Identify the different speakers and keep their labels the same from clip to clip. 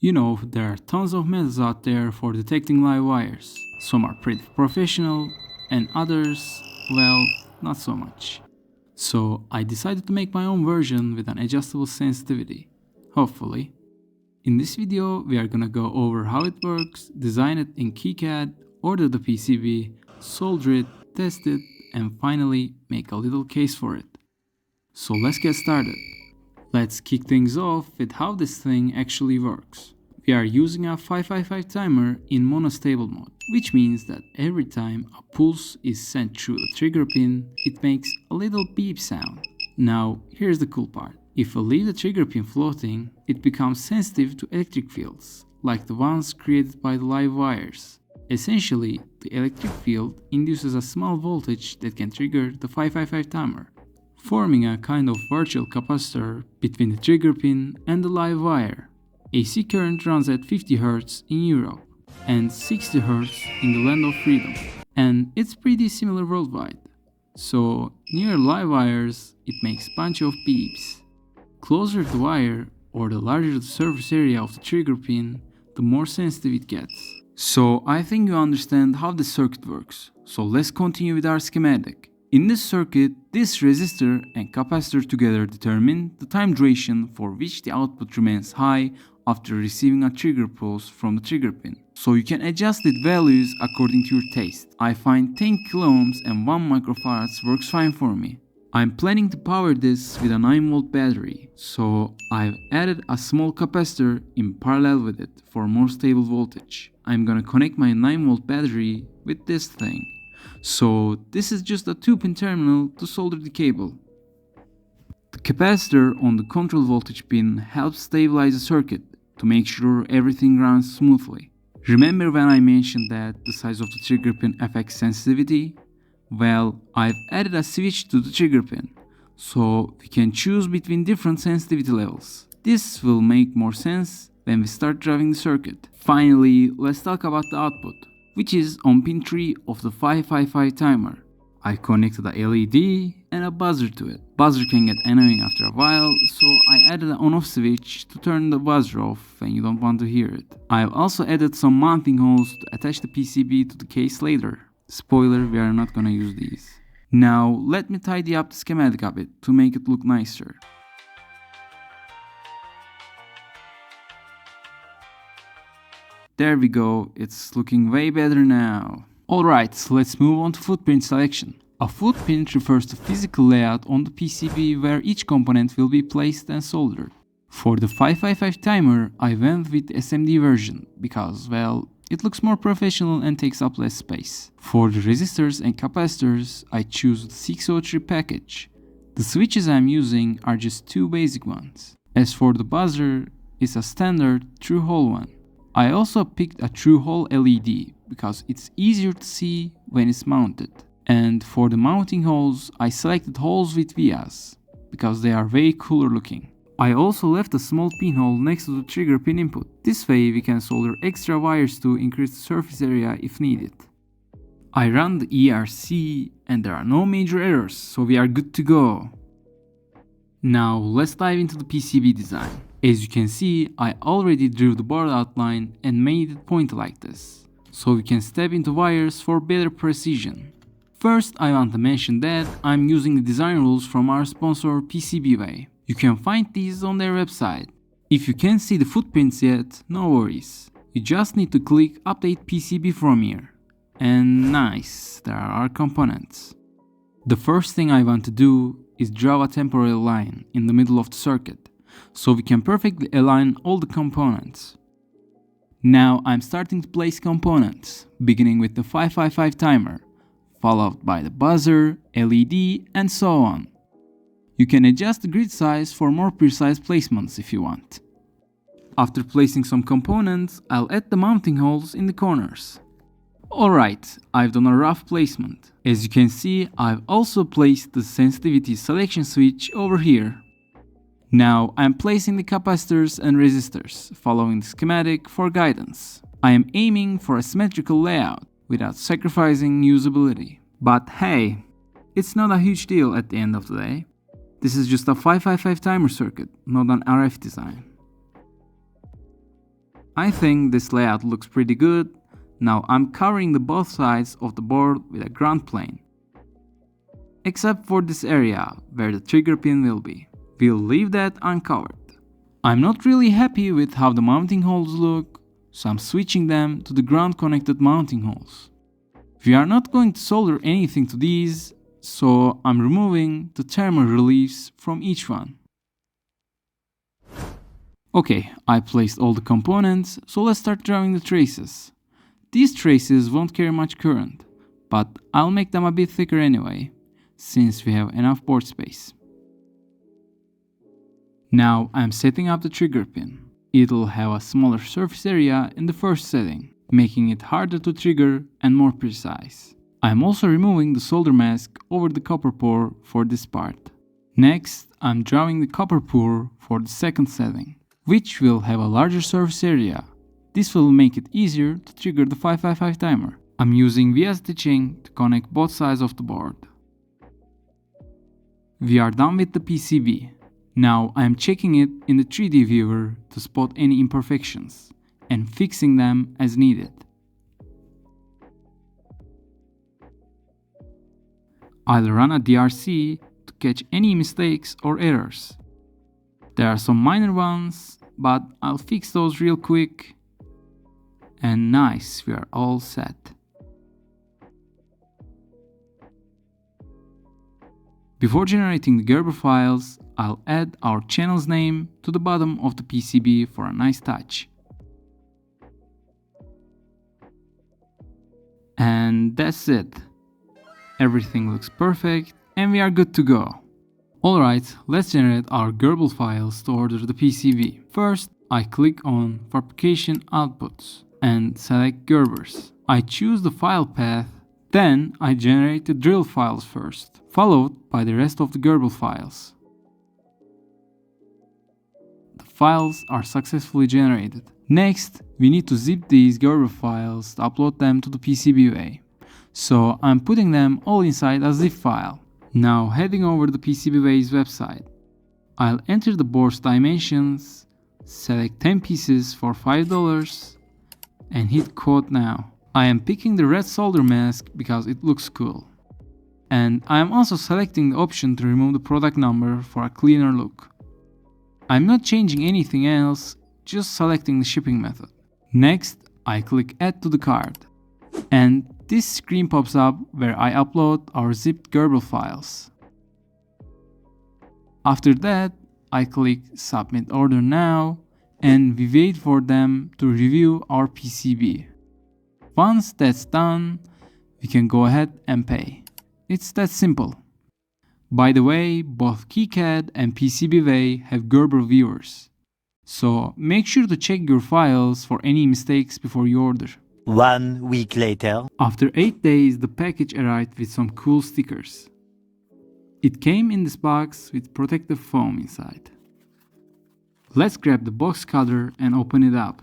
Speaker 1: You know, there are tons of methods out there for detecting live wires. Some are pretty professional and others, well, not so much. So I decided to make my own version with an adjustable sensitivity, hopefully. In this video we are gonna go over how it works, design it in KiCad, order the PCB, solder it, test it, and finally make a little case for it. So let's get started. Let's kick things off with how this thing actually works. We are using a 555 timer in monostable mode, which means that every time a pulse is sent through the trigger pin, it makes a little beep sound. Now, here's the cool part. If we leave the trigger pin floating, it becomes sensitive to electric fields, like the ones created by the live wires. Essentially, the electric field induces a small voltage that can trigger the 555 timer, forming a kind of virtual capacitor between the trigger pin and the live wire. AC current runs at 50 Hz in Europe and 60 Hz in the land of freedom, and it's pretty similar worldwide. So near live wires it makes bunch of beeps. Closer the wire or the larger the surface area of the trigger pin, the more sensitive it gets. So I think you understand how the circuit works. So let's continue with our schematic. In this circuit, this resistor and capacitor together determine the time duration for which the output remains high after receiving a trigger pulse from the trigger pin. So you can adjust its values according to your taste. I find 10 kΩ and 1 microfarads works fine for me. I'm planning to power this with a 9V battery, so I've added a small capacitor in parallel with it for more stable voltage. I'm gonna connect my 9V battery with this thing. So this is just a 2-pin terminal to solder the cable. The capacitor on the control voltage pin helps stabilize the circuit to make sure everything runs smoothly. Remember when I mentioned that the size of the trigger pin affects sensitivity? Well, I've added a switch to the trigger pin, so we can choose between different sensitivity levels. This will make more sense when we start driving the circuit. Finally, let's talk about the output, which is on pin 3 of the 555 timer. I connected a LED and a buzzer to it. Buzzer can get annoying after a while, so I added an on-off switch to turn the buzzer off when you don't want to hear it. I've also added some mounting holes to attach the PCB to the case later. Spoiler, we are not gonna use these. Now let me tidy up the schematic a bit to make it look nicer. There we go, it's looking way better now. Alright, let's move on to footprint selection. A footprint refers to physical layout on the PCB where each component will be placed and soldered. For the 555 timer, I went with the SMD version because, well, it looks more professional and takes up less space. For the resistors and capacitors, I choose the 603 package. The switches I'm using are just two basic ones. As for the buzzer, it's a standard through-hole one. I also picked a through-hole LED because it's easier to see when it's mounted. And for the mounting holes, I selected holes with vias because they are way cooler looking. I also left a small pinhole next to the trigger pin input. This way we can solder extra wires to increase the surface area if needed. I ran the ERC and there are no major errors, so we are good to go. Now let's dive into the PCB design. As you can see, I already drew the board outline and made it pointy like this, so we can step into wires for better precision. First, I want to mention that I'm using the design rules from our sponsor PCBWay. You can find these on their website. If you can't see the footprints yet, no worries. You just need to click Update PCB from here. And nice, there are our components. The first thing I want to do is draw a temporary line in the middle of the circuit, so we can perfectly align all the components. Now I'm starting to place components, beginning with the 555 timer, followed by the buzzer, LED, and so on. You can adjust the grid size for more precise placements if you want. After placing some components, I'll add the mounting holes in the corners. Alright, I've done a rough placement. As you can see, I've also placed the sensitivity selection switch over here. Now I'm placing the capacitors and resistors, following the schematic for guidance. I am aiming for a symmetrical layout without sacrificing usability. But hey, it's not a huge deal at the end of the day. This is just a 555 timer circuit, not an RF design. I think this layout looks pretty good. Now I'm covering the both sides of the board with a ground plane. Except for this area where the trigger pin will be. We'll leave that uncovered. I'm not really happy with how the mounting holes look, so I'm switching them to the ground connected mounting holes. We are not going to solder anything to these, so I'm removing the thermal reliefs from each one. Okay, I placed all the components, so let's start drawing the traces. These traces won't carry much current, but I'll make them a bit thicker anyway, since we have enough board space. Now I'm setting up the trigger pin. It'll have a smaller surface area in the first setting, making it harder to trigger and more precise. I'm also removing the solder mask over the copper pour for this part. Next, I'm drawing the copper pour for the second setting, which will have a larger surface area. This will make it easier to trigger the 555 timer. I'm using via stitching to connect both sides of the board. We are done with the PCB. Now I am checking it in the 3D viewer to spot any imperfections and fixing them as needed. I'll run a DRC to catch any mistakes or errors. There are some minor ones, but I'll fix those real quick. And nice, we are all set. Before generating the Gerber files, I'll add our channel's name to the bottom of the PCB for a nice touch. And that's it. Everything looks perfect and we are good to go. Alright, let's generate our Gerber files to order the PCB. First, I click on Fabrication Outputs and select Gerbers. I choose the file path, then I generate the drill files first, followed by the rest of the Gerber files. The files are successfully generated. Next, we need to zip these Gerber files to upload them to the PCBWay. So I'm putting them all inside a zip file. Now heading over to the PCBWay's website. I'll enter the board's dimensions, select 10 pieces for $5 and hit quote now. I am picking the red solder mask because it looks cool. And I am also selecting the option to remove the product number for a cleaner look. I'm not changing anything else, just selecting the shipping method. Next, I click add to the cart. And this screen pops up where I upload our zipped Gerber files. After that, I click submit order now and we wait for them to review our PCB. Once that's done, we can go ahead and pay. It's that simple. By the way, both KiCad and PCBWay have Gerber viewers. So make sure to check your files for any mistakes before you order.
Speaker 2: 1 week later.
Speaker 1: After 8 days, the package arrived with some cool stickers. It came in this box with protective foam inside. Let's grab the box cutter and open it up.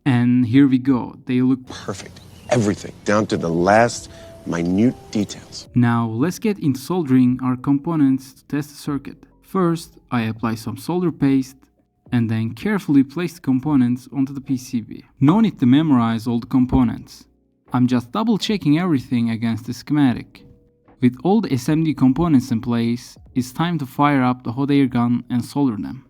Speaker 1: And here we go, they look
Speaker 3: perfect. Everything, down to the last minute details.
Speaker 1: Now let's get into soldering our components to test the circuit. First, I apply some solder paste and then carefully place the components onto the PCB. No need to memorize all the components. I'm just double checking everything against the schematic. With all the SMD components in place, it's time to fire up the hot air gun and solder them.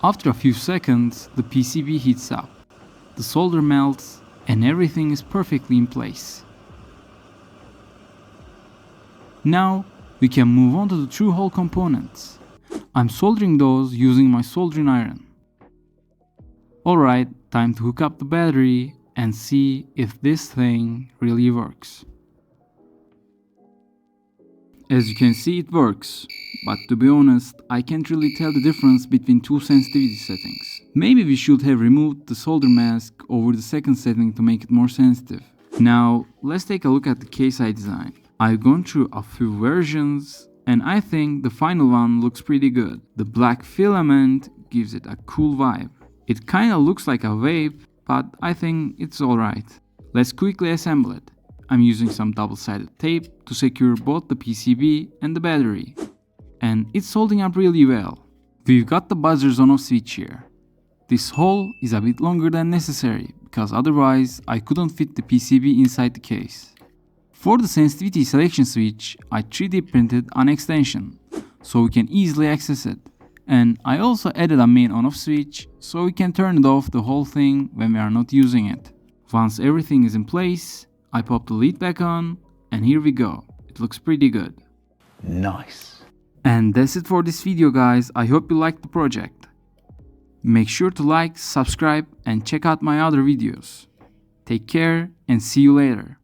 Speaker 1: After a few seconds, the PCB heats up, the solder melts, and everything is perfectly in place. Now, we can move on to the through hole components. I'm soldering those using my soldering iron. Alright, time to hook up the battery and see if this thing really works. As you can see, it works, but to be honest, I can't really tell the difference between two sensitivity settings. Maybe we should have removed the solder mask over the second setting to make it more sensitive. Now, let's take a look at the case I designed. I've gone through a few versions, and I think the final one looks pretty good. The black filament gives it a cool vibe. It kinda looks like a vape, but I think it's alright. Let's quickly assemble it. I'm using some double-sided tape to secure both the PCB and the battery. And it's holding up really well. We've got the buzzer's on-off switch here. This hole is a bit longer than necessary because otherwise I couldn't fit the PCB inside the case. For the sensitivity selection switch, I 3D printed an extension so we can easily access it. And I also added a main on-off switch so we can turn it off the whole thing when we are not using it. Once everything is in place, I pop the lid back on and here we go. It looks pretty good.
Speaker 2: Nice.
Speaker 1: And that's it for this video, guys. I hope you liked the project. Make sure to like, subscribe and check out my other videos. Take care and see you later.